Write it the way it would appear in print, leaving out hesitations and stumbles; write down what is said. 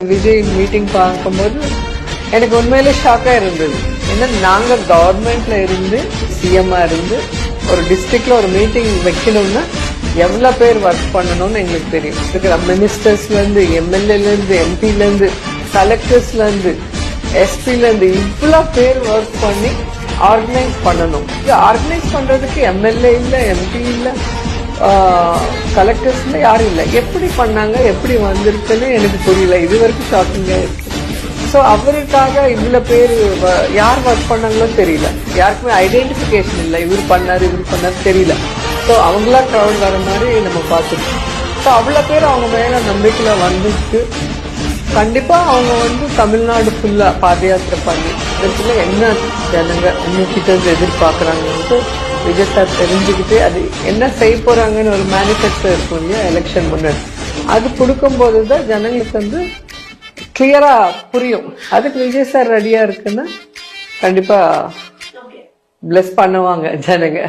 Vijay meeting பார்க்கும்போது எனக்கு உண்மையிலே ஷாக்கா இருந்தது. ஏன்னா நாங்க கவர்மெண்ட்ல இருந்து சிஎம்ஆ இருந்து ஒரு டிஸ்ட்ரிக்ட்ல ஒரு மீட்டிங் வைக்கணும்னா எவ்வளவு பேர் ஒர்க் பண்ணணும்னு எங்களுக்கு தெரியும். இருக்கிற மினிஸ்டர்ஸ்ல இருந்து, எம்எல்ஏல இருந்து, எம்பில இருந்து, கலெக்டர்ஸ்ல இருந்து, எஸ்பில இருந்து இவ்வளவு பேர் ஒர்க் பண்ணி ஆர்கனைஸ் பண்ணணும். ஆர்கனைஸ் பண்றதுக்கு எம்எல்ஏ இல்ல, எம்பி இல்ல, கலெக்டர்ஸ்ல யாரும் இல்லை. எப்படி பண்ணாங்க, எப்படி வந்திருக்குன்னு எனக்கு புரியல. இது வரைக்கும் ஷாக்கிங்கா இருக்கு. ஸோ அவருக்காக இவ்வளவு பேர் யார் ஒர்க் பண்ணாங்களோ தெரியல. யாருக்குமே ஐடென்டிபிகேஷன் இல்லை. இவர் பண்ணாரு தெரியல. ஸோ அவங்களா க்ரௌட் வர மாதிரி நம்ம பார்த்துருக்கோம். ஸோ அவ்வளோ பேர் அவங்க மேல நம்பிக்கையில வந்துட்டு கண்டிப்பா அவங்க தமிழ்நாடு ஃபுல்லா பாத யாத்திரை பண்ணி இதுல என்ன ஜனங்க உங்ககிட்ட இருந்து எதிர்பார்க்கறாங்கன்னு விஜய் சார் தெரிஞ்சுக்கிட்டு அது என்ன செய்ய போறாங்கன்னு ஒரு மேனிஃபெஸ்டோ இருக்கும் இல்லையா எலெக்ஷன் முன்னாடி, அது கொடுக்கும் போதுதான் ஜனங்களுக்கு கிளியரா புரியும். அதுக்கு விஜய் சார் ரெடியா இருக்குன்னா கண்டிப்பா பிளஸ் பண்ணுவாங்க ஜனங்க.